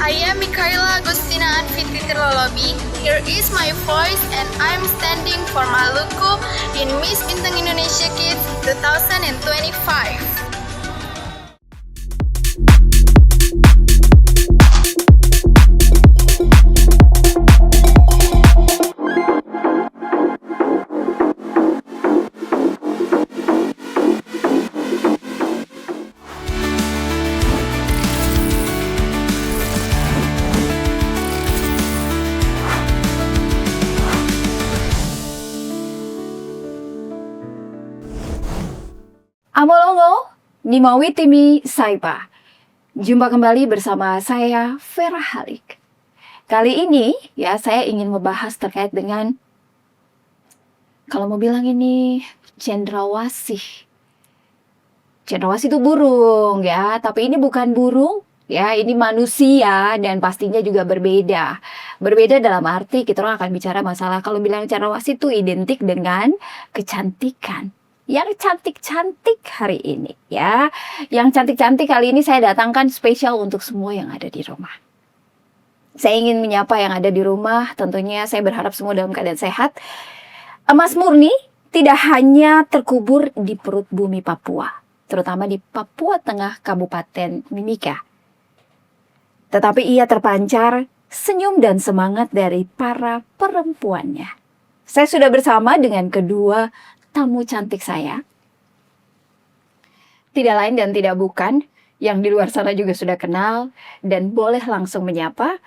I am Mikaela Agustina Anfitri Tirlolobi. Here is my voice and I'm standing for Maluku in Miss Bintang Indonesia Kids 2025. Amolongo, Nimawi Timi Saipa. Jumpa kembali bersama saya Vera Halik. Kali ini ya saya ingin membahas terkait dengan, kalau mau bilang ini cendrawasih. Cendrawasih itu burung ya, tapi ini bukan burung ya, ini manusia dan pastinya juga berbeda. Berbeda dalam arti kita orang akan bicara masalah kalau bilang cendrawasih itu identik dengan kecantikan. Yang cantik-cantik hari ini ya. Yang cantik-cantik kali ini saya datangkan spesial untuk semua yang ada di rumah. Saya ingin menyapa yang ada di rumah, tentunya saya berharap semua dalam keadaan sehat. Emas murni tidak hanya terkubur di perut bumi Papua, terutama di Papua Tengah Kabupaten Mimika. Tetapi ia terpancar senyum dan semangat dari para perempuannya. Saya sudah bersama dengan kedua tamu cantik saya. Tidak lain dan tidak bukan, yang di luar sana juga sudah kenal dan boleh langsung menyapa.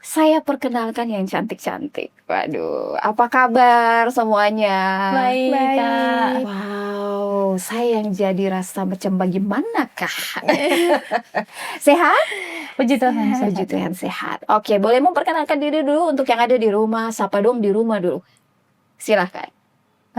Saya perkenalkan yang cantik-cantik. Waduh, apa kabar semuanya? Baik, Kak. Wow, saya yang jadi rasa macam bagaimanakah? Sehat? Puji Tuhan, Puji Tuhan sehat. Oke, boleh memperkenalkan diri dulu untuk yang ada di rumah. Sapa dong di rumah dulu. Silahkan.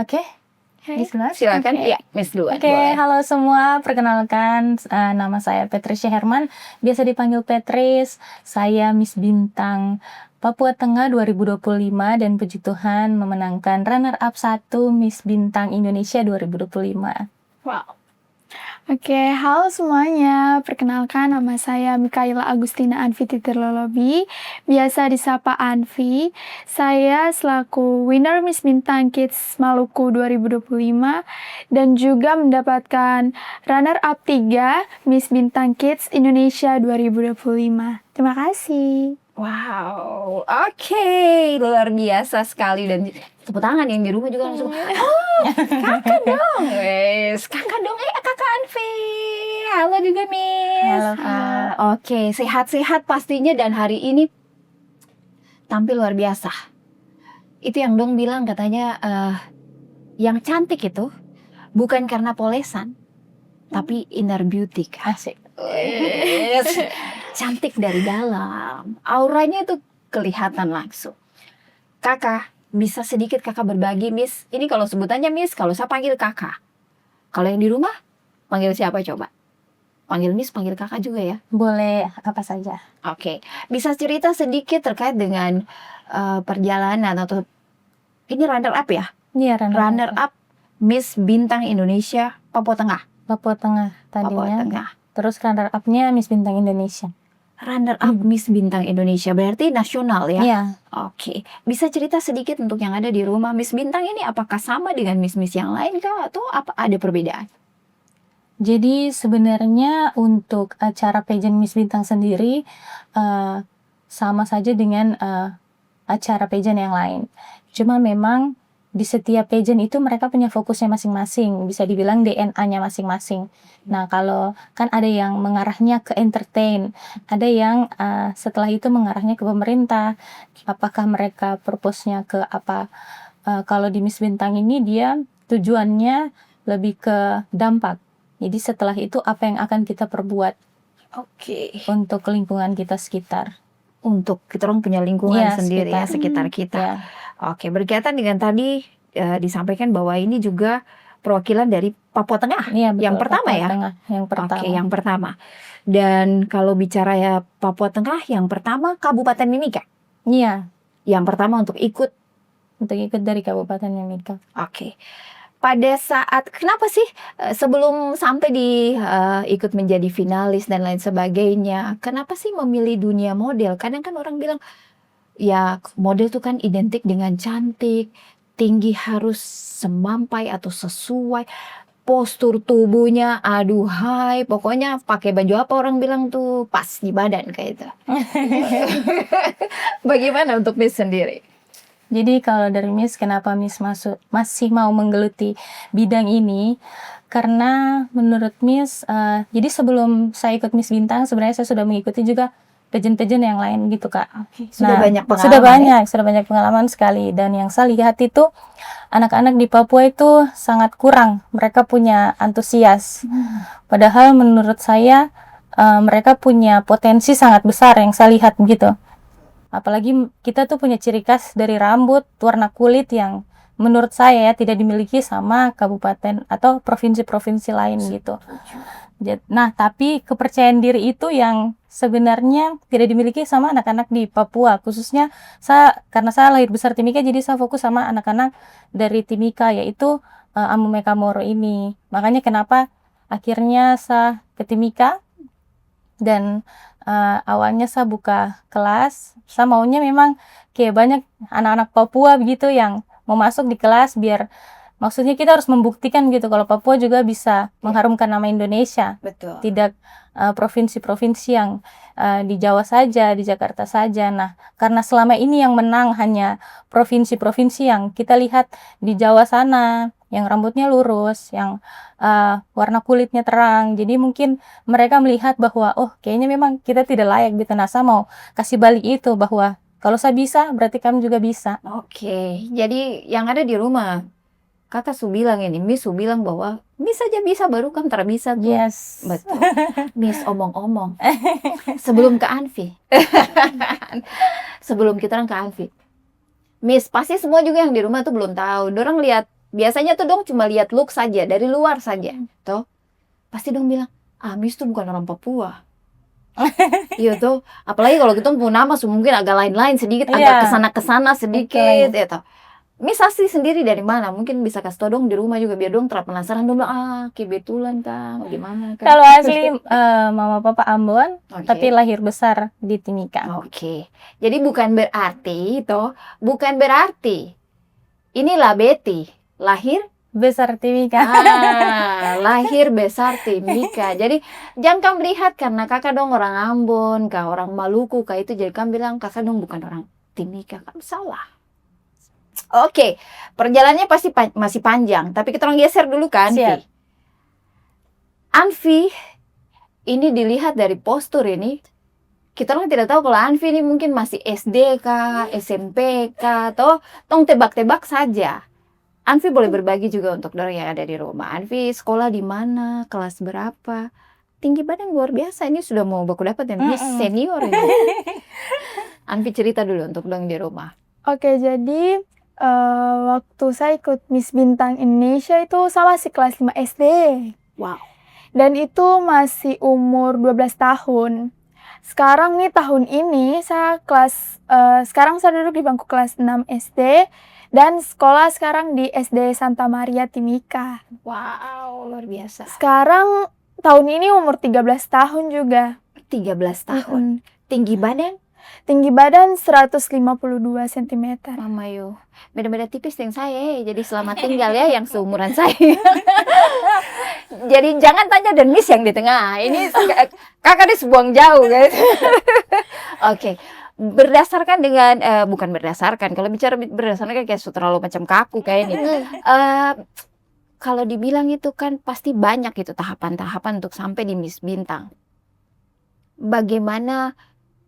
Oke. Miss duluan? Silakan, Oke. ya, Miss duluan. Oke, boleh. halo semua. Perkenalkan, nama saya Patricia Herman. Biasa dipanggil Petris. Saya Miss Bintang Papua Tengah 2025 dan puji Tuhan memenangkan runner up 1 Miss Bintang Indonesia 2025. Wow. Oke, halo semuanya. Perkenalkan nama saya Mikaela Agustina Anfitri Tirlolobi, biasa disapa Anfi. Saya selaku winner Miss Bintang Kids Maluku 2025 dan juga mendapatkan runner up 3 Miss Bintang Kids Indonesia 2025. Terima kasih. Wow, oke, luar biasa sekali dan tepuk tangan yang di rumah juga langsung. Oh, kakak dong, wes, kakak dong, kakak Anfi. Halo juga Miss. Halo, Kak. Oke, sehat-sehat pastinya dan hari ini tampil luar biasa. Itu yang dong bilang katanya yang cantik itu bukan karena polesan, tapi inner beauty. Asik. Yes. Cantik dari dalam, auranya itu kelihatan langsung. Kakak, bisa sedikit kakak berbagi, Miss? Ini kalau sebutannya Miss, kalau saya panggil kakak. Kalau yang di rumah, panggil siapa coba? Panggil Miss, panggil kakak juga ya? Boleh apa saja. Oke, bisa cerita sedikit terkait dengan perjalanan atau ini runner up ya? Iya, Runner up Miss Bintang Indonesia Papua Tengah. Papua Tengah Papua tadinya. Tengah. Terus runner up-nya Miss Bintang Indonesia. Runner up Miss Bintang Indonesia berarti nasional ya? Iya. Oke, bisa cerita sedikit untuk yang ada di rumah Miss Bintang ini apakah sama dengan Miss-Miss yang lain kah atau apa ada perbedaan? Jadi sebenarnya untuk acara pageant Miss Bintang sendiri sama saja dengan acara pageant yang lain. Cuma memang di setiap pageant itu mereka punya fokusnya masing-masing, bisa dibilang DNA-nya masing-masing. Nah, kalau kan ada yang mengarahnya ke entertain, ada yang setelah itu mengarahnya ke pemerintah. Apakah mereka purpose-nya ke apa? Kalau di Miss Bintang ini dia tujuannya lebih ke dampak. Jadi setelah itu apa yang akan kita perbuat Oke. untuk lingkungan kita sekitar. Untuk kita orang punya lingkungan Iya, sendiri ya sekitar kita. Ya. Oke, berkaitan dengan tadi disampaikan bahwa ini juga perwakilan dari Papua Tengah. Iya, betul. Yang pertama Papua ya? Tengah, yang pertama. Oke, yang pertama. Dan kalau bicara ya Papua Tengah, yang pertama Kabupaten Mimika. Iya, Yang pertama untuk ikut. untuk ikut dari Kabupaten Mimika. Oke. pada saat kenapa sih sebelum sampai ikut menjadi finalis dan lain sebagainya, kenapa sih memilih dunia model? Kadang kan orang bilang, ya model tuh kan identik dengan cantik, tinggi harus semampai atau sesuai, postur tubuhnya aduhai, pokoknya pakai baju apa orang bilang tuh pas di badan kayak itu. Bagaimana untuk Miss sendiri? Jadi kalau dari Miss, kenapa Miss masih mau menggeluti bidang ini? Karena menurut Miss, jadi sebelum saya ikut Miss Bintang, sebenarnya saya sudah mengikuti juga pageant-pageant yang lain gitu, Kak. Sudah banyak pengalaman. Sudah banyak pengalaman sekali. Dan yang saya lihat itu, anak-anak di Papua itu sangat kurang. Mereka punya antusias. Padahal menurut saya, mereka punya potensi sangat besar yang saya lihat gitu. Apalagi kita tuh punya ciri khas dari rambut, warna kulit yang menurut saya ya tidak dimiliki sama kabupaten atau provinsi-provinsi lain gitu. Nah, tapi kepercayaan diri itu yang sebenarnya tidak dimiliki sama anak-anak di Papua. Khususnya karena saya lahir besar Timika, jadi saya fokus sama anak-anak dari Timika, yaitu Amumeka Moro ini. Makanya kenapa akhirnya saya ke Timika dan awalnya saya buka kelas. Saya maunya memang kayak banyak anak-anak Papua begitu yang mau masuk di kelas, biar maksudnya kita harus membuktikan gitu kalau Papua juga bisa mengharumkan nama Indonesia. Betul. Tidak provinsi-provinsi yang di Jawa saja, di Jakarta saja. Nah, karena selama ini yang menang hanya provinsi-provinsi yang kita lihat di Jawa sana, yang rambutnya lurus, yang warna kulitnya terang. Jadi mungkin mereka melihat bahwa, oh kayaknya memang kita tidak layak gitu. Nah, saya mau kasih balik itu bahwa kalau saya bisa, berarti kamu juga bisa. Oke, jadi yang ada di rumah, Kakak su bilang ini, Miss su bilang bahwa Miss saja bisa, baru kan terbisa tuh. Yes. Betul. Miss omong-omong. Sebelum ke Anfi. Sebelum kita ke Anfi. Miss, pasti semua juga yang di rumah tuh belum tahu. Dorang lihat, biasanya tuh dong cuma lihat look saja, dari luar saja. Tuh. Pasti dong bilang, Miss tuh bukan orang Papua. Iya tuh, apalagi kalau kita punya nama mungkin agak lain-lain sedikit, agak kesana-kesana sedikit, ya toh. Miss asli sendiri dari mana? Mungkin bisa kasih tau dong di rumah juga biar dong penasaran dong, kebetulan kan, gimana kan? Kalau asli mama papa Ambon, Oke. tapi lahir besar di Timika. Oke, jadi bukan berarti inilah Betty lahir Besar Timika. lahir besar Timika. Jadi jangan kamu lihat karena kakak dong orang Ambon, kah orang Maluku, kah itu jadi kamu bilang kakak dong bukan orang Timika. Kamu salah. Oke, perjalanannya pasti masih panjang, tapi kita geser dulu kan. Siap. Anfi ini dilihat dari postur ini, kita orang tidak tahu kalau Anfi ini mungkin masih SD kah, SMP kah, atau tong tebak-tebak saja. Anfi boleh berbagi juga untuk orang yang ada di rumah. Anfi sekolah di mana, kelas berapa, tinggi badan luar biasa. Ini sudah mau baku dapat yang senior ini. Anfi cerita dulu untuk orang di rumah. Oke, jadi waktu saya ikut Miss Bintang Indonesia itu saya masih kelas 5 SD. Wow. Dan itu masih umur 12 tahun. Sekarang nih tahun ini sekarang saya duduk di bangku kelas 6 SD dan sekolah sekarang di SD Santa Maria Timika. Wow, luar biasa. Sekarang tahun ini umur 13 tahun juga. 13 tahun. Tinggi badan? Tinggi badan 152 cm. Mama yo, beda-beda tipis dengan saya, jadi selamat tinggal ya yang seumuran saya. Jadi jangan tanya dan Miss yang di tengah. Ini kakak disebuang jauh guys. Oke. Berdasarkan dengan bukan berdasarkan, kalau bicara berdasarkan kayak terlalu macam kaku kayak ini. Kalau dibilang itu kan pasti banyak itu tahapan-tahapan untuk sampai di Miss Bintang. Bagaimana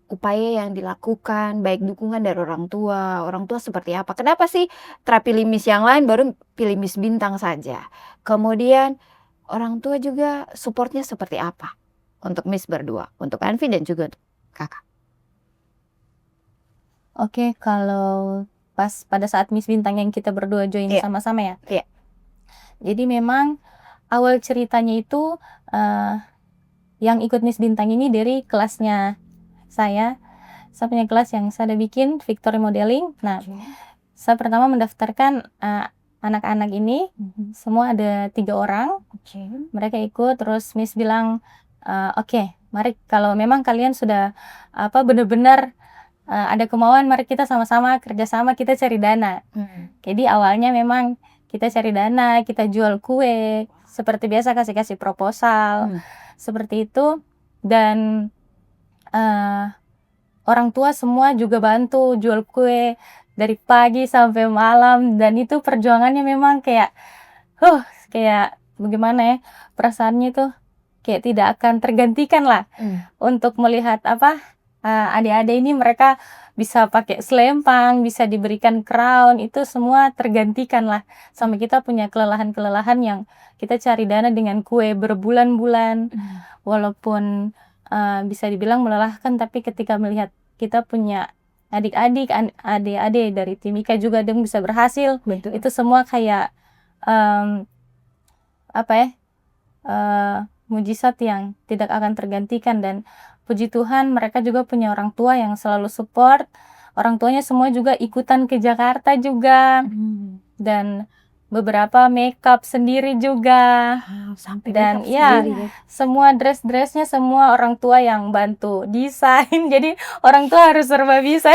upaya yang dilakukan, baik dukungan dari orang tua seperti apa? Kenapa sih terpilih Miss yang lain baru pilih Miss Bintang saja? Kemudian orang tua juga supportnya seperti apa untuk Miss berdua, untuk Anfi dan juga untuk kakak? Oke, kalau pada saat Miss Bintang yang kita berdua join sama-sama ya. Iya. Jadi memang awal ceritanya itu yang ikut Miss Bintang ini dari kelasnya saya punya kelas yang saya ada bikin Victory Modeling. Nah, saya pertama mendaftarkan anak-anak ini semua ada 3 orang. Oke. Mereka ikut, terus Miss bilang, "Oke, mari kalau memang kalian sudah benar-benar ada kemauan, mari kita sama-sama kerjasama kita cari dana." Jadi awalnya memang kita cari dana, kita jual kue, seperti biasa kasih-kasih proposal, seperti itu. Dan orang tua semua juga bantu jual kue dari pagi sampai malam, dan itu perjuangannya memang kayak kayak bagaimana ya, perasaannya itu kayak tidak akan tergantikan lah untuk melihat adik-adik ini mereka bisa pakai selempang, bisa diberikan crown, itu semua tergantikan lah sama kita punya kelelahan-kelelahan yang kita cari dana dengan kue berbulan-bulan. Walaupun bisa dibilang melelahkan, tapi ketika melihat kita punya adik-adik dari Timika juga yang bisa berhasil, Betul. itu semua kayak mujizat yang tidak akan tergantikan. Dan puji Tuhan mereka juga punya orang tua yang selalu support. Orang tuanya semua juga ikutan ke Jakarta juga, dan beberapa makeup sendiri juga. Sampai Dan makeup ya, sendiri ya. semua dress-dressnya semua orang tua yang bantu desain. Jadi orang tua harus serba bisa.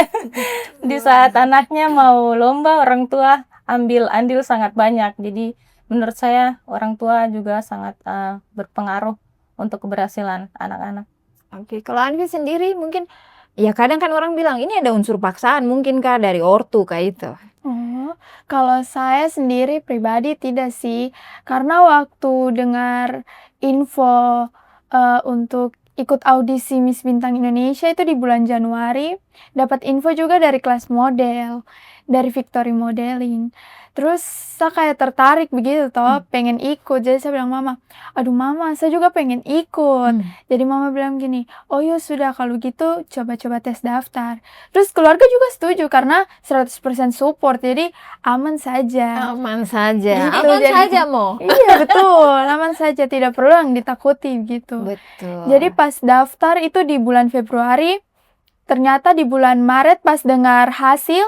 Di saat anaknya mau lomba, orang tua ambil andil sangat banyak. Jadi menurut saya orang tua juga sangat berpengaruh untuk keberhasilan anak-anak. Oke, kalau Anvi sendiri mungkin ya kadang kan orang bilang ini ada unsur paksaan mungkin kah dari ortu kayak itu. Oh, kalau saya sendiri pribadi tidak sih, karena waktu dengar info untuk ikut audisi Miss Bintang Indonesia itu di bulan Januari, dapat info juga dari kelas model, dari Victory Modeling. Terus saya kayak tertarik begitu toh, pengen ikut. Jadi saya bilang mama, aduh mama, saya juga pengen ikut. Jadi mama bilang gini, oh ya sudah kalau gitu coba-coba tes daftar. Terus keluarga juga setuju karena 100% support, jadi aman saja. Aman saja. Gitu, Aman jadi- saja mau. Iya betul, aman saja, tidak perlu yang ditakuti gitu. Betul. Jadi pas daftar itu di bulan Februari, ternyata di bulan Maret pas dengar hasil,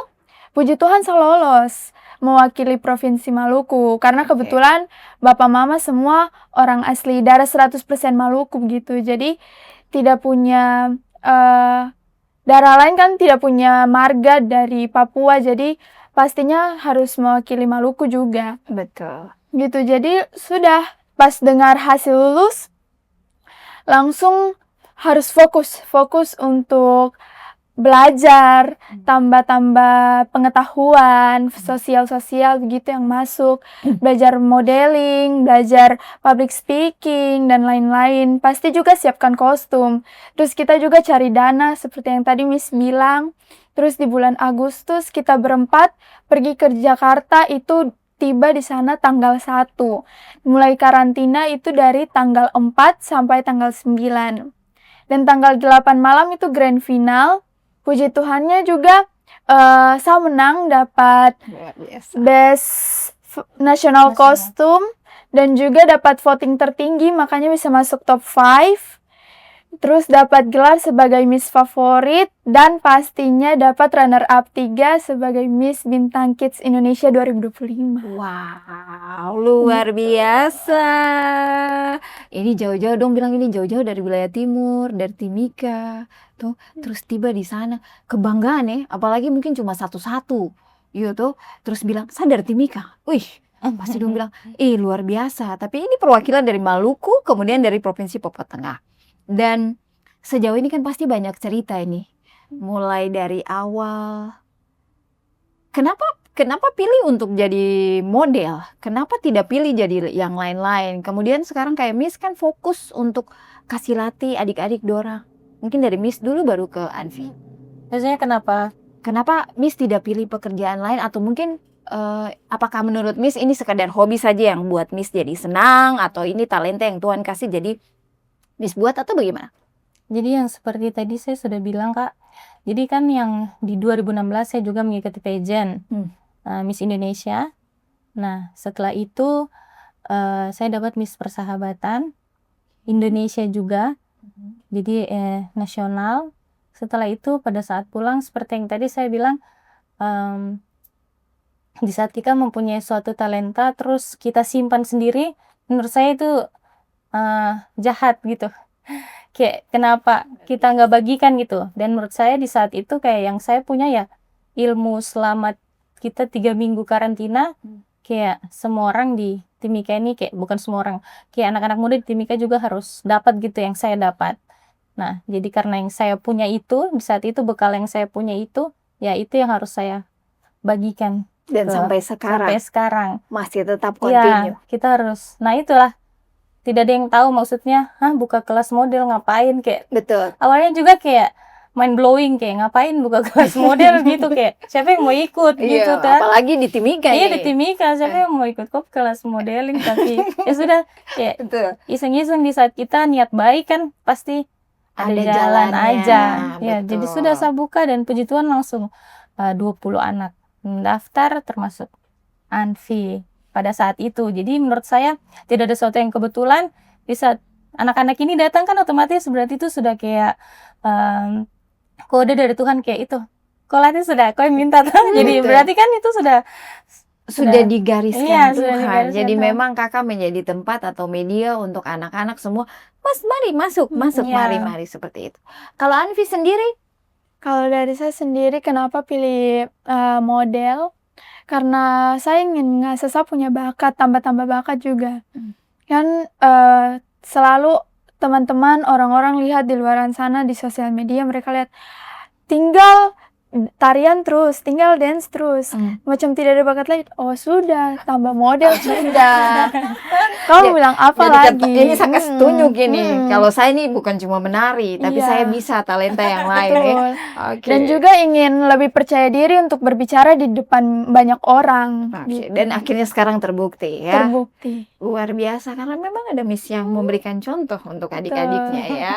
puji Tuhan saya lolos mewakili Provinsi Maluku. Karena kebetulan bapak mama semua orang asli daerah 100% Maluku begitu. Jadi tidak punya, daerah lain kan tidak punya marga dari Papua. Jadi pastinya harus mewakili Maluku juga. Betul. Gitu, jadi sudah pas dengar hasil lulus, langsung harus fokus untuk belajar, tambah-tambah pengetahuan sosial-sosial begitu yang masuk, belajar modeling, belajar public speaking dan lain-lain. Pasti juga siapkan kostum. Terus kita juga cari dana seperti yang tadi Miss bilang. Terus di bulan Agustus kita berempat pergi ke Jakarta, itu tiba di sana tanggal 1. Mulai karantina itu dari tanggal 4 sampai tanggal 9. Dan tanggal 8 malam itu grand final. Puji Tuhannya juga saya menang, dapat Luar biasa. Best National Costume dan juga dapat voting tertinggi, makanya bisa masuk top 5. Terus dapat gelar sebagai Miss Favorit dan pastinya dapat runner up 3 sebagai Miss Bintang Kids Indonesia 2025. Wow, luar biasa. Ini jauh-jauh dong, bilang ini jauh-jauh dari wilayah timur, dari Timika. Tuh, terus tiba di sana. Kebanggaan ya, apalagi mungkin cuma satu-satu. Gitu, terus bilang, saya dari Timika. Wih, pasti dong bilang, luar biasa. Tapi ini perwakilan dari Maluku, kemudian dari Provinsi Papua Tengah. Dan sejauh ini kan pasti banyak cerita ini. Mulai dari awal. Kenapa pilih untuk jadi model? Kenapa tidak pilih jadi yang lain-lain? Kemudian sekarang kayak Miss kan fokus untuk kasih latih adik-adik dorang. Mungkin dari Miss dulu baru ke Anvi. Biasanya kenapa? Kenapa Miss tidak pilih pekerjaan lain? Atau mungkin apakah menurut Miss ini sekadar hobi saja yang buat Miss jadi senang? Atau ini talenta yang Tuhan kasih jadi Miss buat atau bagaimana? Jadi yang seperti tadi saya sudah bilang Kak, jadi kan yang di 2016 saya juga mengikuti pageant Miss Indonesia. Nah setelah itu saya dapat Miss Persahabatan Indonesia juga, jadi nasional. Setelah itu pada saat pulang seperti yang tadi saya bilang, di saat kita mempunyai suatu talenta terus kita simpan sendiri, menurut saya itu jahat gitu. Kayak kenapa kita nggak bagikan gitu. Dan menurut saya di saat itu kayak yang saya punya ya ilmu selama kita 3 minggu karantina, kayak semua orang di Timika ini, kayak bukan semua orang, kayak anak-anak muda di Timika juga harus dapat gitu yang saya dapat. Nah, jadi karena yang saya punya itu, di saat itu bekal yang saya punya itu, ya itu yang harus saya bagikan Dan ke sampai sekarang sampai sekarang. masih tetap Iya, continue. kita harus. Nah, itulah tidak ada yang tahu maksudnya, buka kelas model ngapain, kayak Betul. awalnya juga kayak mind blowing, kayak ngapain buka kelas model gitu, kayak siapa yang mau ikut gitu Iya, kan. apalagi di Timika Iya, nih. di Timika siapa yang mau ikut kok kelas modeling, tapi ya sudah, kayak Betul. iseng-iseng di saat kita niat baik kan pasti ada Ada jalan jalannya, aja. Ya, jadi betul. sudah saya buka dan puji Tuhan langsung 20 anak mendaftar termasuk Anfi pada saat itu. Jadi menurut saya tidak ada sesuatu yang kebetulan. Di saat anak-anak ini datang kan otomatis berarti itu sudah kayak kode dari Tuhan, kayak itu. Kau latih sudah, kau yang minta tuh. Jadi Betul. berarti kan itu Sudah digariskan Iya, sudah Tuhan. digariskan Jadi Tuhan. memang kakak menjadi tempat atau media untuk anak-anak semua. Mas, mari masuk, Iya. mari seperti itu. Kalau Anfi sendiri, Kalau dari saya sendiri kenapa pilih model? Karena saya ingin ngasih saya punya bakat, tambah-tambah bakat juga. Kan selalu teman-teman orang-orang lihat di luaran sana di sosial media, mereka lihat tinggal tarian terus, tinggal dance terus, macam tidak ada bakat lain. Oh sudah, tambah model sudah. Kamu bilang apa jadi lagi? ini sangat setuju gini. Kalau saya ini bukan cuma menari, tapi Iya. saya bisa talenta yang lain ya. Betul. Oke. Dan juga ingin lebih percaya diri untuk berbicara di depan banyak orang. Oke, Gitu. dan akhirnya sekarang terbukti ya. Terbukti. Luar biasa karena memang ada Miss yang memberikan contoh untuk adik-adiknya ya.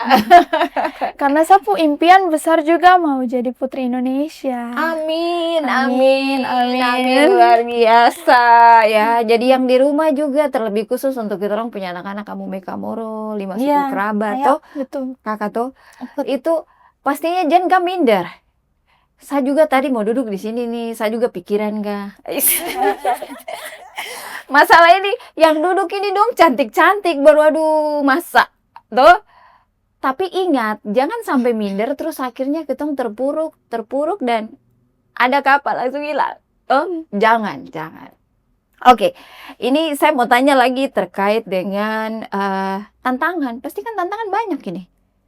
Karena saya punya impian besar juga mau jadi Putri Indonesia. Amin, Amin, amin, amin. luar biasa ya. Jadi yang di rumah juga terlebih khusus untuk kita orang punya anak-anak kamu Meka Moro, 5 suku Iya, kerabat ayo. toh, Betul. kakak tuh itu pastinya jangan gak minder. Saya juga tadi mau duduk di sini nih, saya juga pikiran gak. Masalah ini yang duduk ini dong cantik-cantik baru aduh masa tuh. Tapi ingat, jangan sampai minder terus akhirnya kita terpuruk dan ada kapal langsung hilang. Oh, jangan. Oke, ini saya mau tanya lagi terkait dengan tantangan. Pasti kan tantangan banyak ini.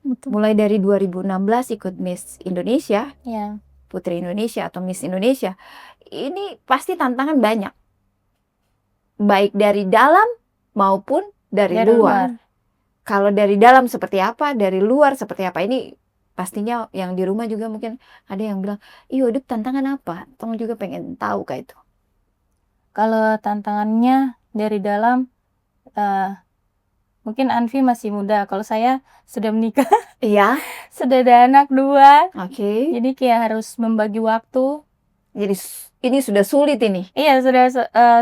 Betul. Mulai dari 2016 ikut Miss Indonesia, ya. Putri Indonesia atau Miss Indonesia. Ini pasti tantangan banyak. Baik dari dalam maupun dari luar. Kalau dari dalam seperti apa, dari luar seperti apa. Ini pastinya yang di rumah juga mungkin ada yang bilang, "Iya, Duk, tantangan apa?" Tong juga pengen tahu kayak itu. Kalau tantangannya dari dalam, mungkin Anfi masih muda. Kalau saya sudah menikah, Iya, sudah ada anak 2. oke. Jadi kayak harus membagi waktu. Jadi ini sudah sulit ini. Iya,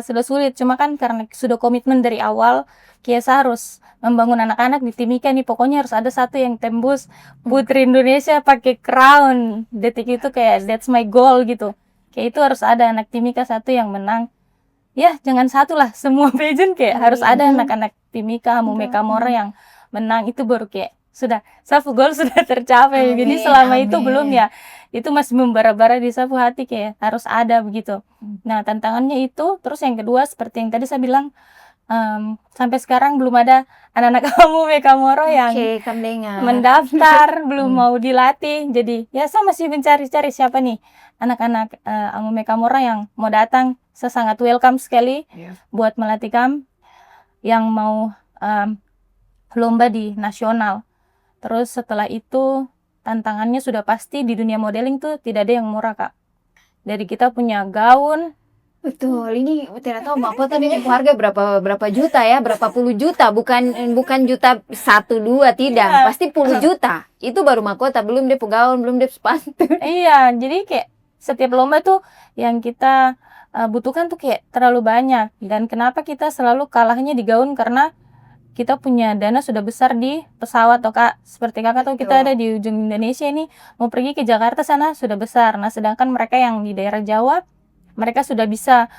sudah sulit. Cuma kan karena sudah komitmen dari awal, kayak saya harus membangun anak-anak di Timika nih. Pokoknya harus ada satu yang tembus Putri Indonesia pakai crown. Detik itu kayak that's my goal gitu. Kayak itu harus ada anak Timika satu yang menang. Ya, jangan satu lah. Semua pageant kayak harus ada anak-anak Timika, Meka Moro yang menang. Itu baru kayak sudah, self goal sudah tercapai. Jadi selama itu belum ya. Itu masih membara-bara di sapu hati kayak harus ada begitu. Nah, tantangannya itu. Terus yang kedua seperti yang tadi saya bilang, sampai sekarang belum ada anak-anak kamu Meka Moro yang mendaftar, belum mau dilatih. Jadi ya saya masih mencari-cari siapa nih anak-anak Amu Meka Moro yang mau datang. Saya sangat welcome sekali buat melatih kamu yang mau lomba di nasional. Terus setelah itu tantangannya sudah pasti di dunia modeling tuh tidak ada yang murah, Kak. Dari kita punya gaun. Betul, ini tidak tahu mahkota ini harga berapa juta ya, berapa puluh juta, bukan juta 1, 2, tidak, pasti puluh juta. Itu baru mahkota, belum dia gaun, belum dia sepatu. Iya, jadi kayak setiap lomba tuh yang kita butuhkan tuh kayak terlalu banyak. Dan kenapa kita selalu kalahnya di gaun, karena kita punya dana sudah besar di pesawat toh, Kak. Seperti Kakak tuh kita ada di ujung Indonesia ini, mau pergi ke Jakarta sana sudah besar. Nah, sedangkan mereka yang di daerah Jawa mereka sudah bisa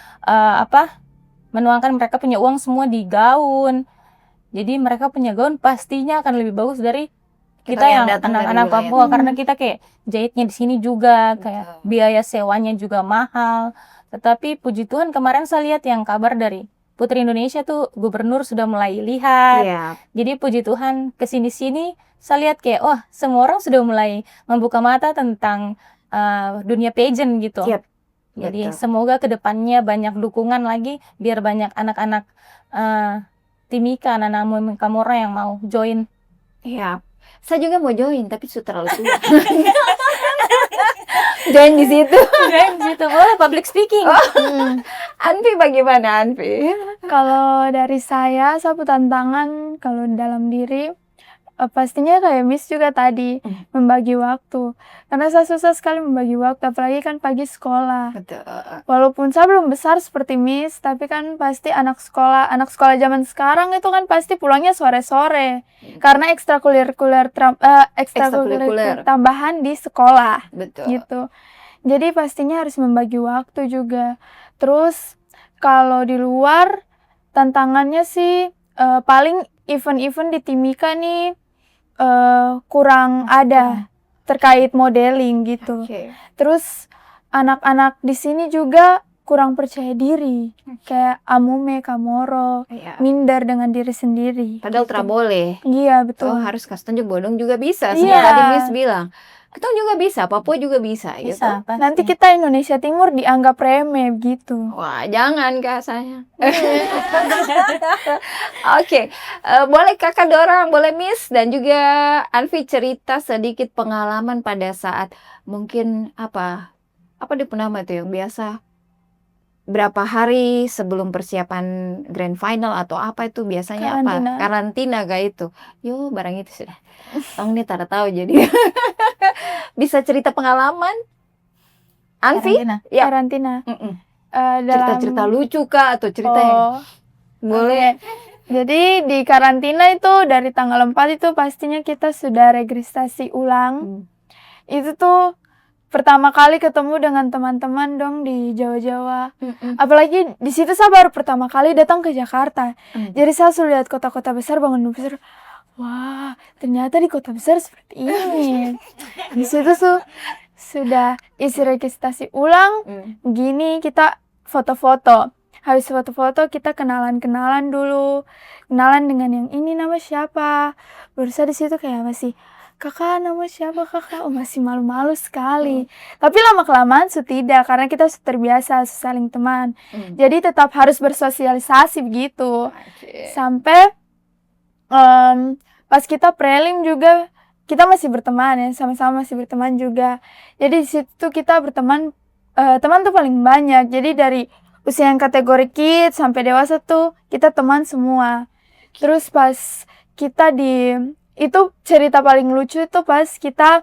menuangkan mereka punya uang semua di gaun. Jadi mereka punya gaun pastinya akan lebih bagus dari kita yang datang dari anak-anak wilayah Papua, karena kita kayak jahitnya di sini juga, kayak Betul. biaya sewanya juga mahal. Tetapi puji Tuhan kemarin saya lihat yang kabar dari Putri Indonesia tuh gubernur sudah mulai lihat. Iya, Jadi puji Tuhan kesini-sini saya lihat kayak semua orang sudah mulai membuka mata tentang dunia pageant gitu. Siap. Jadi Betul. semoga kedepannya banyak dukungan lagi biar banyak anak-anak Timika, anak-anak Kamora yang mau join. Iya. Saya juga mau join tapi sudah terlalu tua. Join di situ. Join gitu boleh public speaking. Anfi bagaimana Anfi? Kalau dari saya, satu tantangan kalau dalam diri, pastinya kayak Miss juga tadi, membagi waktu. Karena saya susah sekali membagi waktu, apalagi kan pagi sekolah. Betul. Walaupun saya belum besar seperti Miss, tapi kan pasti anak sekolah zaman sekarang itu kan pasti pulangnya sore-sore. Karena ekstrakurikuler tambahan di sekolah. Betul. Gitu. Jadi pastinya harus membagi waktu juga. Terus kalau di luar tantangannya sih paling event-event di Timika nih kurang ada terkait modeling gitu. Oke. Terus anak-anak di sini juga kurang percaya diri, kayak amume, kamoro, Iya. minder dengan diri sendiri. Padahal gitu. tidak boleh. Iya betul. Harus custom juga bodong juga bisa. Iya. Seperti tadi Miss bilang. Kita juga bisa, Papua juga bisa, gitu. Bisa pasti. Nanti kita Indonesia Timur dianggap remeh gitu. Wah, jangan Kak saya. Oke, boleh Kakak dorong, boleh Miss dan juga Anfi cerita sedikit pengalaman pada saat mungkin apa dia nama itu yang biasa berapa hari sebelum persiapan grand final atau apa itu biasanya Karantina. apa? Karantina kayak itu. Yo, barang itu sudah. Tong nih tak tahu jadi. Bisa cerita pengalaman? Anfi? Karantina. Ya. Karantina. Dalam Cerita-cerita lucu kah atau cerita yang boleh? Jadi di karantina itu dari tanggal 4 itu pastinya kita sudah registrasi ulang. Itu tuh pertama kali ketemu dengan teman-teman dong di Jawa-Jawa. Apalagi di situ saya baru pertama kali datang ke Jakarta. Jadi saya sudah lihat kota-kota besar, bangun besar. Wah, ternyata di kota besar seperti ini. Di situ tuh sudah isi registrasi ulang. Gini kita foto-foto. Habis foto-foto kita kenalan-kenalan dulu. Kenalan dengan yang ini nama siapa. Berusaha di situ kayak masih, kakak nama siapa kakak? Oh masih malu-malu sekali. Tapi lama-kelamaan tidak, karena kita sudah terbiasa saling teman. Jadi tetap harus bersosialisasi begitu. Sampai pas kita prelim juga kita masih berteman ya, sama-sama masih berteman juga. Jadi di situ kita berteman, teman tuh paling banyak. Jadi dari usia yang kategori kids sampai dewasa tuh kita teman semua. Terus pas kita itu cerita paling lucu itu pas kita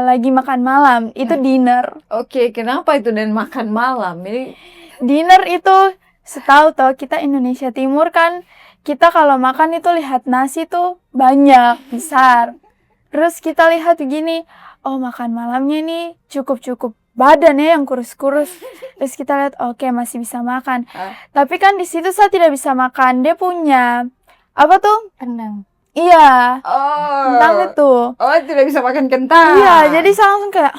lagi makan malam, itu dinner. Oke, kenapa itu dan makan malam? Ini Dinner itu setahu toh kita Indonesia Timur kan, kita kalau makan itu lihat nasi tuh banyak, besar. Terus kita lihat begini, oh makan malamnya nih cukup badan ya yang kurus-kurus. Terus kita lihat oke, masih bisa makan. Tapi kan di situ saya tidak bisa makan. Dia punya apa tuh? Rendang. Iya. Kentang itu. Oh, tidak bisa makan kentang. Iya, jadi saya langsung kayak,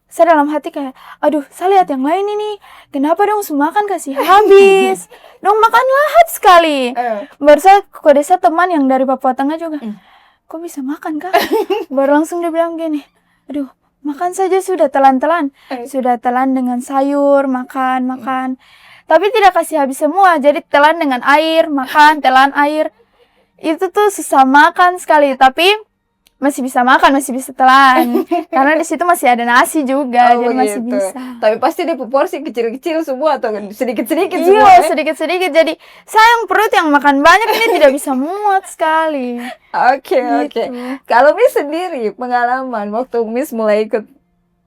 saya dalam hati kayak, aduh, saya lihat yang lain ini, kenapa dong semua makan kasih habis? Dong makan lahap sekali. Baru saya kode saya teman yang dari Papua Tengah juga, kok bisa makan kah? Baru langsung dia bilang gini, aduh, makan saja sudah telan-telan. Sudah telan dengan sayur, makan. Tapi tidak kasih habis semua, jadi telan dengan air, makan, telan air. Itu tuh susah makan sekali, tapi masih bisa makan, masih bisa telan. Karena di situ masih ada nasi juga, jadi masih bisa. Tapi pasti dia porsi kecil-kecil semua atau sedikit-sedikit semua. Iya, sedikit-sedikit. Jadi sayang perut yang makan banyak ini tidak bisa muat sekali. Oke. Gitu. Kalau Miss sendiri pengalaman waktu Miss mulai ikut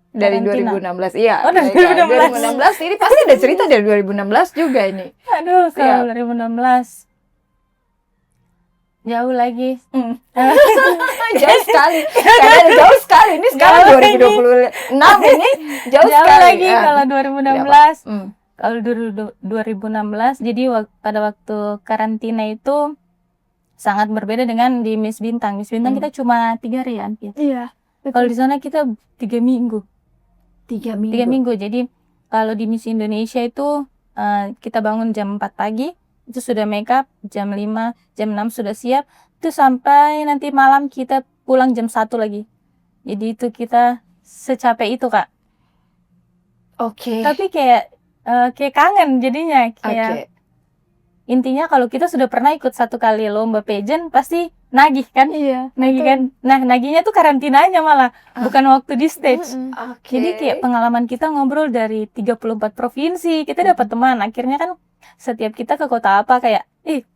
dari Karantina. 2016. Iya. Oh, dari 2016. Ini pasti ada cerita dari 2016 juga ini. Aduh, Iya. kalau 2016. Jauh lagi. Jauh sekali. Karena jauh sekali. Ini sekarang Jauh 2026 ini jauh Jauh sekali. lagi kalau 2016. Berapa? Kalau 2016, jadi pada waktu karantina itu sangat berbeda dengan di Miss Bintang. Miss Bintang kita cuma 3 hari ya. Iya. Kalau di sana kita 3 minggu. 3 3 minggu. minggu. Jadi kalau di Miss Indonesia itu kita bangun jam 4 pagi, itu sudah make up, jam 5, jam 6 sudah siap, itu sampai nanti malam kita pulang jam 1 lagi. Jadi itu kita secapek itu, Kak. Oke. Tapi kayak kangen jadinya, kayak intinya kalau kita sudah pernah ikut 1 kali lomba pageant pasti nagih kan? Iya. Nagih kan? Nah, nagihnya tuh karantinanya malah, bukan waktu di stage. Oke. Jadi kayak pengalaman kita ngobrol dari 34 provinsi, kita dapat teman. Akhirnya kan setiap kita ke kota apa kayak,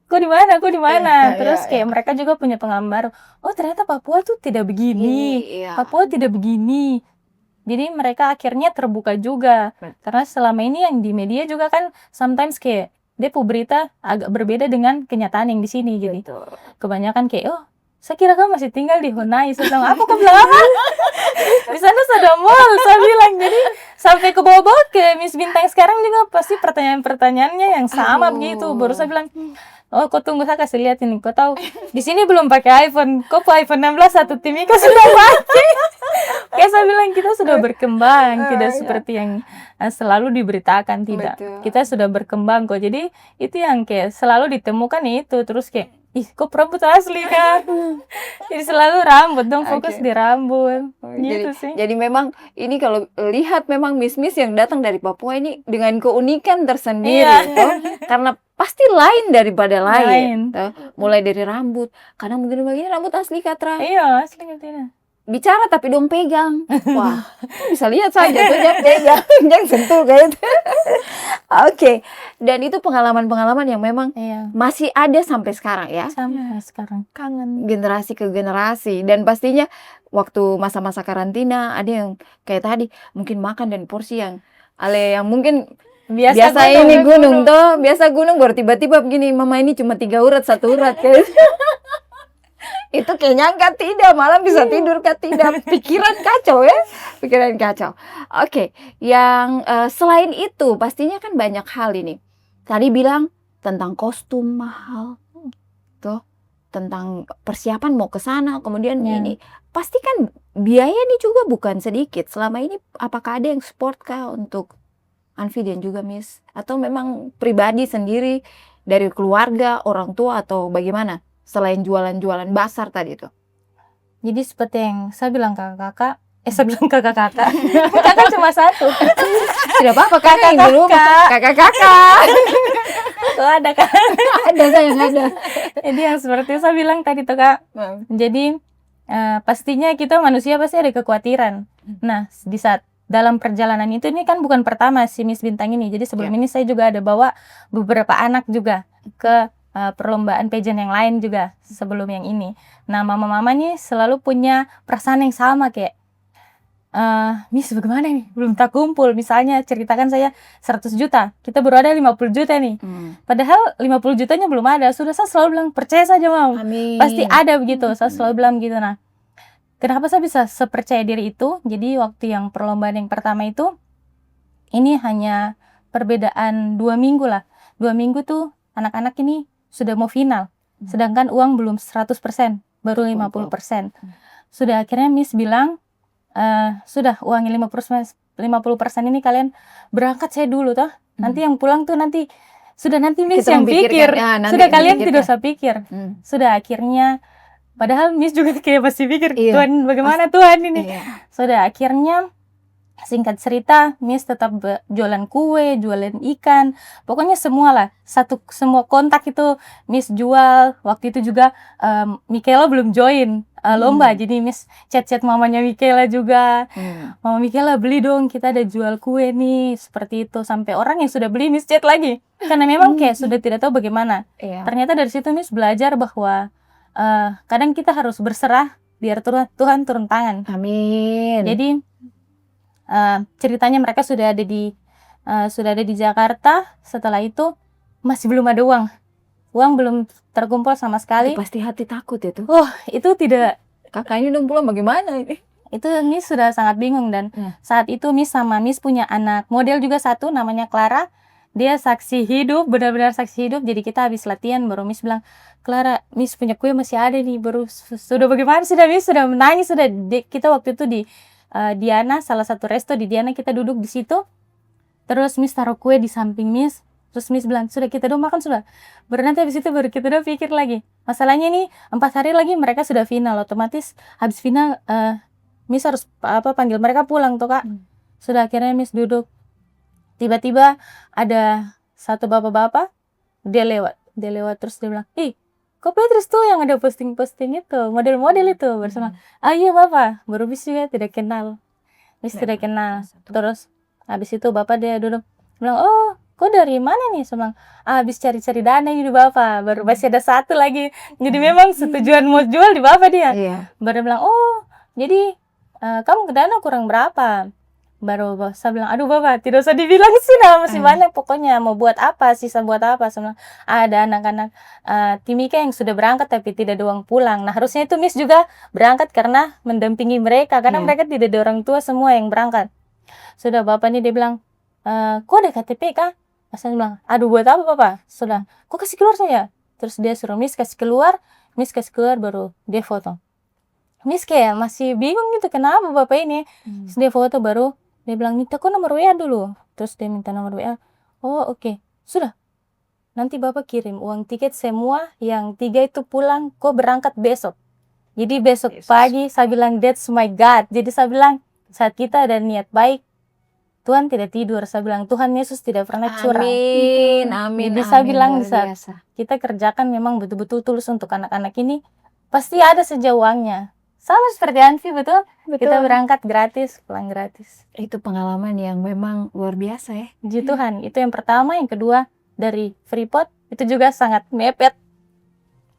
kok di mana? Terus kayak mereka juga punya pengalaman baru. Oh, ternyata Papua tuh tidak begini. Iya. Papua tidak begini. Jadi mereka akhirnya terbuka juga. Karena selama ini yang di media juga kan sometimes kayak Depo berita agak berbeda dengan kenyataan yang di sini gitu. Betul. Kebanyakan kayak, saya kira kamu masih tinggal di Honai. Saya bilang, apa kau bilang apa? Di sana sudah mall, saya bilang. Jadi sampai ke bawah-bawah ke Miss Bintang sekarang juga pasti pertanyaan-pertanyaannya yang sama begitu. Baru saya bilang, kau tunggu, saya kasih lihat ini. Kau tahu, di sini belum pakai iPhone. Kau pakai iPhone 16 satu tim kau sudah pakai. Kayak saya bilang, kita sudah berkembang, tidak seperti yang selalu diberitakan, tidak. Betul. Kita sudah berkembang kok. Jadi itu yang kayak selalu ditemukan itu. Terus kayak, kok rambut asli kan? Jadi selalu rambut dong, fokus di rambut. Gitu sih. Jadi memang ini kalau lihat memang miss-miss yang datang dari Papua ini dengan keunikan tersendiri. Iya. Toh. Karena pasti lain daripada lain. Lain. Toh. Mulai dari rambut. Karena mungkin bagian rambut asli Katra. Iya, asli katanya. Bicara tapi dong pegang. Wah, bisa lihat saja tuh jangan sentuh kayak itu. Oke. Dan itu pengalaman-pengalaman yang memang masih ada sampai sekarang ya. Sampai sekarang. Kangen. Generasi ke generasi. Dan pastinya waktu masa-masa karantina ada yang kayak tadi mungkin makan dan porsi yang mungkin biasa ini gunung toh. Biasa gunung baru tiba-tiba begini, mama ini cuma 3 urat 1 urat kayak itu kayaknya enggak, tidak, malam bisa tidur kan, tidak, pikiran kacau ya, pikiran kacau. Oke, yang selain itu pastinya kan banyak hal ini. Tadi bilang tentang kostum mahal, tuh, tentang persiapan mau ke sana, kemudian ini pasti kan biaya ini juga bukan sedikit. Selama ini apakah ada yang support kah untuk Anfi dan juga Miss, atau memang pribadi sendiri dari keluarga, orang tua, atau bagaimana? Selain jualan-jualan basar tadi itu. Jadi seperti yang saya bilang kakak-kakak, saya bilang kakak-kakak. Kakak cuma 1. Tidak apa-apa, kakak yang dulu, kakak-kakak. Tuh ada kan? Ada, sayang, ada. Jadi yang seperti saya bilang tadi tuh Kak. Jadi pastinya kita manusia pasti ada kekhawatiran. Nah, di saat dalam perjalanan itu, ini kan bukan pertama si Miss Bintang ini. Jadi sebelum ini saya juga ada bawa beberapa anak juga ke perlombaan pageant yang lain juga sebelum yang ini. Nah, mama-mama nih selalu punya perasaan yang sama kayak, Miss bagaimana nih? Belum tak kumpul. Misalnya ceritakan saya 100 juta, kita baru ada 50 juta nih. Padahal 50 jutanya belum ada. Sudah saya selalu bilang, percaya saja mau. Amin. Pasti ada begitu. Saya selalu bilang gitu. Nah, kenapa saya bisa sepercaya diri itu? Jadi waktu yang perlombaan yang pertama itu, ini hanya perbedaan 2 minggu lah. 2 minggu tuh anak-anak ini sudah mau final. Sedangkan uang belum 100%, baru 50%. Sudah akhirnya Miss bilang, sudah uangnya 50% ini kalian berangkat saya dulu toh. Nanti yang pulang tuh nanti Miss kita yang pikir. Sudah kalian tidak usah pikir. Sudah akhirnya, padahal Miss juga kayak pasti pikir, Tuhan bagaimana Tuhan ini. Sudah akhirnya, singkat cerita, Miss tetap jualan kue, jualan ikan, pokoknya semua lah. Semua kontak itu Miss jual. Waktu itu juga Michaela belum join lomba, jadi Miss chat-chat mamanya Michaela juga. Mama Michaela, beli dong, kita ada jual kue nih, seperti itu. Sampai orang yang sudah beli Miss chat lagi, karena memang kayak sudah tidak tahu bagaimana. Ternyata dari situ Miss belajar bahwa kadang kita harus berserah biar Tuhan turun tangan. Amin. Jadi ceritanya mereka sudah ada di Jakarta. Setelah itu masih belum ada uang. uang belum terkumpul sama sekali. Itu pasti hati takut itu. Oh, itu tidak. Kakak ini udah pulang bagaimana ini? Itu Miss sudah sangat bingung dan saat itu Miss sama Miss punya anak model juga satu namanya Clara. Dia saksi hidup, benar-benar saksi hidup. Jadi kita habis latihan baru Miss bilang, Clara, Miss punya kue masih ada nih. Baru sudah bagaimana sudah Miss sudah menangis sudah. Kita waktu itu di Diana, salah satu resto di Diana, kita duduk di situ. Terus Miss taruh kue di samping Miss. Terus Miss bilang, sudah kita udah makan sudah. Baru nanti habis itu baru kita udah pikir lagi. Masalahnya nih 4 hari lagi mereka sudah final. Otomatis habis final Miss harus panggil mereka pulang tuh Kak. Sudah akhirnya Miss duduk. Tiba-tiba ada satu bapak-bapak, dia lewat terus dia bilang, ih, kok Petrus tuh yang ada posting-posting itu, model-model itu bersama. Ah iya bapak, baru Miss juga tidak kenal. Miss tidak kenal. Terus habis itu bapak dia duduk bilang, oh kok dari mana nih? Saya bilang, habis cari-cari dana ini bapak. Baru masih ada satu lagi. Jadi memang setujuan mau jual di bapak dia. Baru bilang, oh jadi kamu ke dana kurang berapa? Baru saya bilang, aduh bapak tidak usah dibilang sudah masih banyak pokoknya mau buat apa sisa buat apa. Saya bilang, ada anak-anak Timika yang sudah berangkat tapi tidak ada uang pulang. Nah harusnya itu Miss juga berangkat karena mendampingi mereka karena mereka tidak ada orang tua semua yang berangkat. Sudah bapak ini dia bilang, kok ada KTP kah? Saya bilang, aduh buat apa bapak? Sudah, kok kasih keluar saya? Terus dia suruh Miss kasih keluar baru dia foto. Miss kayak masih bingung gitu kenapa bapak ini. Terus dia foto baru dia bilang minta kok nomor WA dulu. Terus dia minta nomor WA. Oh oke. Sudah. Nanti bapak kirim uang tiket semua yang 3 itu pulang kok berangkat besok. Jadi besok pagi saya bilang that's my God. Jadi saya bilang saat kita ada niat baik Tuhan tidak tidur. Saya bilang Tuhan Yesus tidak pernah curang. Amin. Jadi saya bilang luar saat kita kerjakan memang betul-betul tulus untuk anak-anak ini pasti ada saja uangnya. Sama seperti Anfi betul. Kita berangkat gratis, pulang gratis. Itu pengalaman yang memang luar biasa ya. Puji Tuhan. Itu yang pertama, yang kedua dari Freeport itu juga sangat mepet.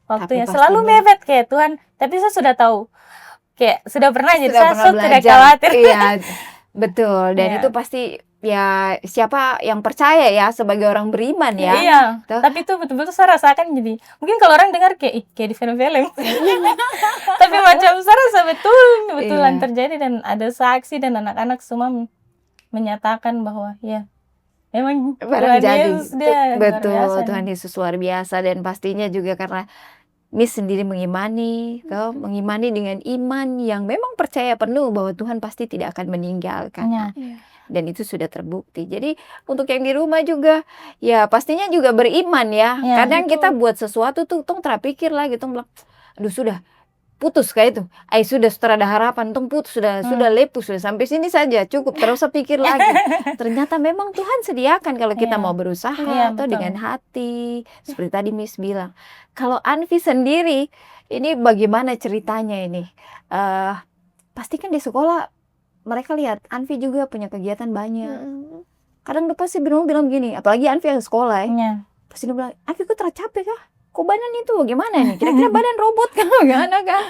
Waktunya selalu mepet kayak Tuhan. Tapi saya sudah tahu. Kayak sudah pernah jadi saya tidak khawatir. Iya, betul. Dan itu pasti ya siapa yang percaya ya sebagai orang beriman ya. Iya. Tapi itu betul-betul saya rasakan jadi. Mungkin kalau orang dengar kayak di film-film. Tapi macam saya rasa betulan terjadi dan ada saksi dan anak-anak semua menyatakan bahwa ya memang Tuhan Yesus dia betul luar biasa. Tuhan Yesus luar biasa dan pastinya juga karena Miss sendiri mengimani dengan iman yang memang percaya penuh bahwa Tuhan pasti tidak akan meninggalkan. Dan itu sudah terbukti. Jadi untuk yang di rumah juga ya pastinya juga beriman ya. Kadang kita buat sesuatu tuh tong terpikir lagi tong bilang aduh sudah putus kayak itu. Sudah ada harapan tong putus sudah lepuh sudah sampai sini saja cukup terus pikir lagi. Ternyata memang Tuhan sediakan kalau kita mau berusaha atau dengan hati. Seperti tadi Miss bilang. Kalau Anfi sendiri ini bagaimana ceritanya ini? Pasti kan di sekolah mereka lihat Anfi juga punya kegiatan banyak. Kadang dia pasti bilang gini, apalagi Anfi yang sekolah pasti dia bilang, Anfi kok tercapek kah? Kok badan itu gimana nih? Kira-kira badan robot kah? Gimana kah?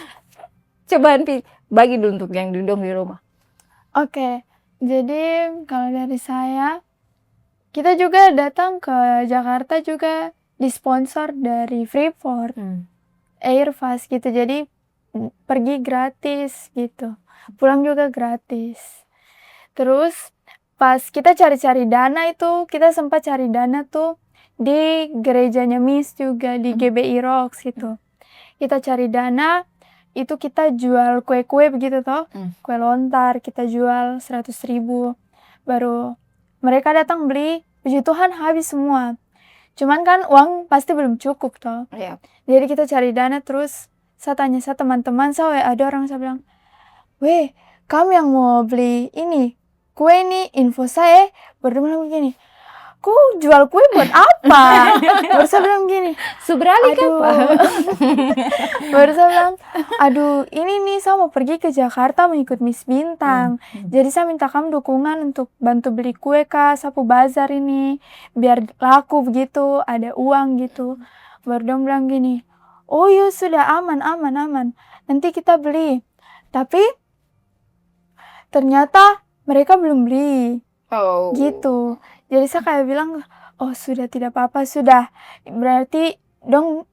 Coba Anfi bagi dulu untuk yang duduk di rumah. Oke, jadi kalau dari saya, kita juga datang ke Jakarta juga disponsor dari Freeport, Airfast gitu. Jadi pergi gratis gitu. Pulang juga gratis. Terus pas kita cari-cari dana itu, kita sempat cari dana tuh di gerejanya Miss juga, di GBI Rocks gitu. Kita cari dana, itu kita jual kue-kue begitu toh. Kue lontar, kita jual 100.000. Baru mereka datang beli, puji Tuhan habis semua. Cuman kan uang pasti belum cukup toh. Jadi kita cari dana terus, saya tanya saya teman-teman, ada orang saya bilang, weh, kamu yang mau beli ini, kue ini, info saya, baru bilang begini, kok jual kue buat apa? Baru saya bilang begini, Subrali apa? Baru saya bilang, aduh ini nih saya mau pergi ke Jakarta mengikut Miss Bintang. Jadi saya minta kamu dukungan untuk bantu beli kue kak, sapu bazar ini, biar laku begitu, ada uang gitu. Baru dia bilang gini, oh iya sudah aman, nanti kita beli. Tapi ternyata mereka belum beli. Gitu. Jadi saya kayak bilang, oh sudah tidak apa-apa, sudah. Berarti dong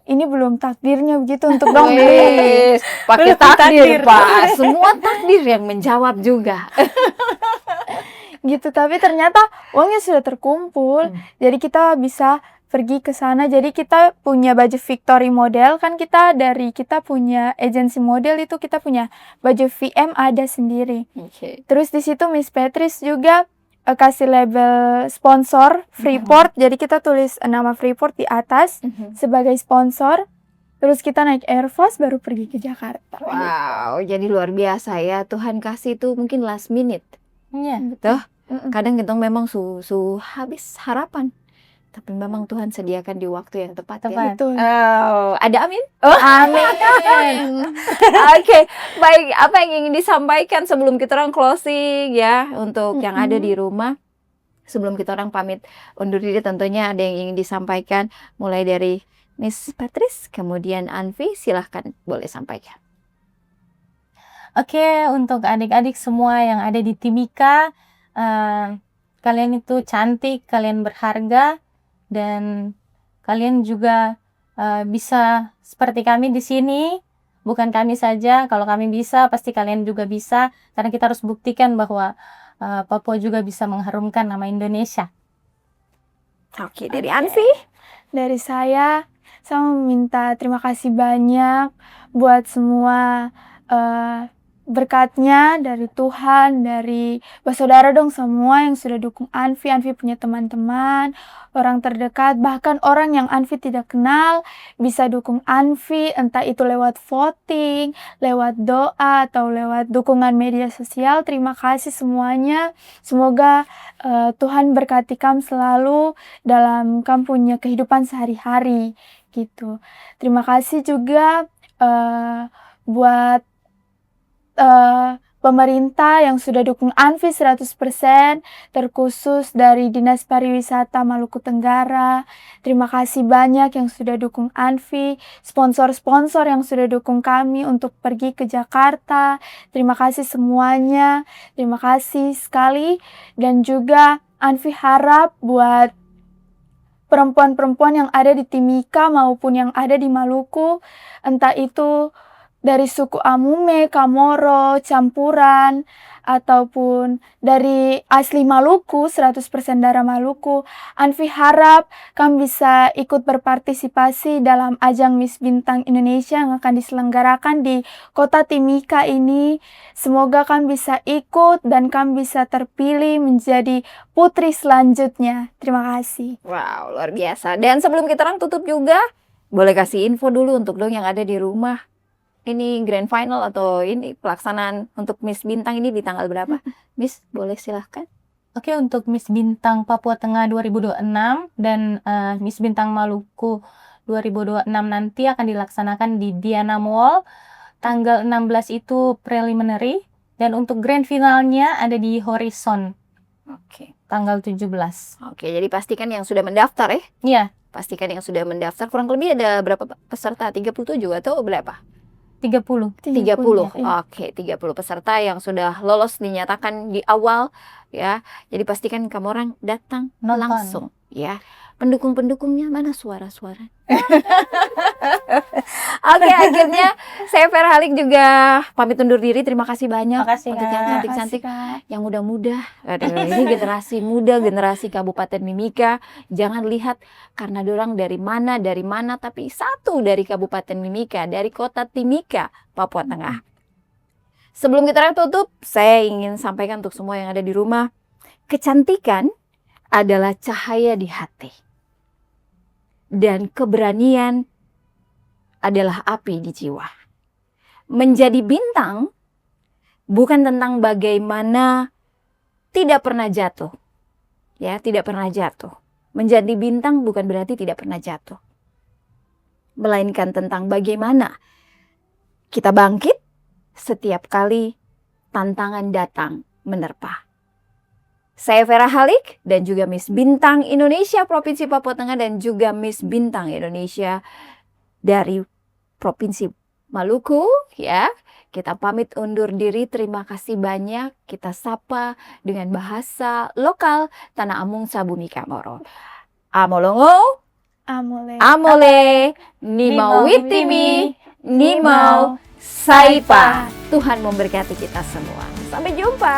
ini belum takdirnya begitu untuk dong beli. Wes, pakai Belum takdir, takdir. Pak. Semua takdir yang menjawab juga. Gitu, tapi ternyata uangnya sudah terkumpul. Jadi kita bisa pergi ke sana. Jadi kita punya baju Victory model, kan kita punya agensi model, itu kita punya baju VM ada sendiri. Oke. Terus di situ Miss Patrice juga kasih label sponsor Freeport. Jadi kita tulis nama Freeport di atas sebagai sponsor. Terus kita naik Airfast baru pergi ke Jakarta. Wow, jadi luar biasa ya. Tuhan kasih tuh mungkin last minute. Iya. Tuh, kadang kita memang habis harapan. Tapi memang Tuhan sediakan di waktu yang tepat, ya. Tepat. Betul. Oh, ada amin? Amin. Oke, baik. Apa yang ingin disampaikan sebelum kita orang closing ya untuk yang ada di rumah? Sebelum kita orang pamit undur diri, tentunya ada yang ingin disampaikan mulai dari Miss Patrice, kemudian Anvi, silahkan boleh sampaikan. Oke, untuk adik-adik semua yang ada di Timika, kalian itu cantik, kalian berharga, dan kalian juga bisa seperti kami di sini. Bukan kami saja, kalau kami bisa, pasti kalian juga bisa. Karena kita harus buktikan bahwa Papua juga bisa mengharumkan nama Indonesia. Oke, dari Anvi. Dari saya meminta terima kasih banyak buat semua berkatnya dari Tuhan, dari saudara dong semua yang sudah dukung Anvi. Anvi punya teman-teman, orang terdekat, bahkan orang yang Anvi tidak kenal bisa dukung Anvi, entah itu lewat voting, lewat doa, atau lewat dukungan media sosial. Terima kasih semuanya. Semoga Tuhan berkati kamu selalu dalam kamu punya kehidupan sehari-hari gitu. Terima kasih juga buat pemerintah yang sudah dukung Anvi 100%, terkhusus dari Dinas Pariwisata Maluku Tenggara. Terima kasih banyak yang sudah dukung Anvi, sponsor-sponsor yang sudah dukung kami untuk pergi ke Jakarta. Terima kasih semuanya, terima kasih sekali. Dan juga Anvi harap buat perempuan-perempuan yang ada di Timika maupun yang ada di Maluku, entah itu dari suku Amume, Kamoro, campuran, ataupun dari asli Maluku, 100% darah Maluku. Anvi harap kamu bisa ikut berpartisipasi dalam ajang Miss Bintang Indonesia yang akan diselenggarakan di kota Timika ini. Semoga kamu bisa ikut dan kamu bisa terpilih menjadi putri selanjutnya. Terima kasih. Wow, luar biasa. Dan sebelum kita orang tutup juga, boleh kasih info dulu untuk dong yang ada di rumah. Ini grand final atau ini pelaksanaan untuk Miss Bintang ini di tanggal berapa? Miss, boleh silahkan. Oke, untuk Miss Bintang Papua Tengah 2026 dan Miss Bintang Maluku 2026 nanti akan dilaksanakan di Diana Mall. Tanggal 16 itu preliminary, dan untuk grand finalnya ada di Horizon Oke. tanggal 17. Oke, jadi pastikan yang sudah mendaftar ya. Iya, Pastikan yang sudah mendaftar. Kurang lebih ada berapa peserta? 37 atau berapa? 30. 30. Iya. Oke, 30 peserta yang sudah lolos dinyatakan di awal ya. Jadi pastikan kamu orang datang Nonton. langsung ya. Pendukung-pendukungnya mana suara-suara? Oke, akhirnya saya Vera Halik juga pamit undur diri. Terima kasih banyak Makasih, untuk yang Kak. cantik-cantik, Kak. yang muda-muda. Aduh, ini generasi muda, generasi Kabupaten Mimika. Jangan lihat karena dorang dari mana, tapi satu dari Kabupaten Mimika, dari kota Timika, Papua Tengah. Sebelum kita tutup, saya ingin sampaikan untuk semua yang ada di rumah, kecantikan adalah cahaya di hati. Dan keberanian adalah api di jiwa. Menjadi bintang bukan tentang bagaimana tidak pernah jatuh. Ya, tidak pernah jatuh. Menjadi bintang bukan berarti tidak pernah jatuh. Melainkan tentang bagaimana kita bangkit setiap kali tantangan datang menerpa. Saya Vera Halik dan juga Miss Bintang Indonesia Provinsi Papua Tengah dan juga Miss Bintang Indonesia dari Provinsi Maluku ya. Kita pamit undur diri, terima kasih banyak. Kita sapa dengan bahasa lokal Tanah Amung Sabumi Kamoro. Amolongo, Amole. Amole, Nimau Witimi, Nimau Saipa. Tuhan memberkati kita semua. Sampai jumpa.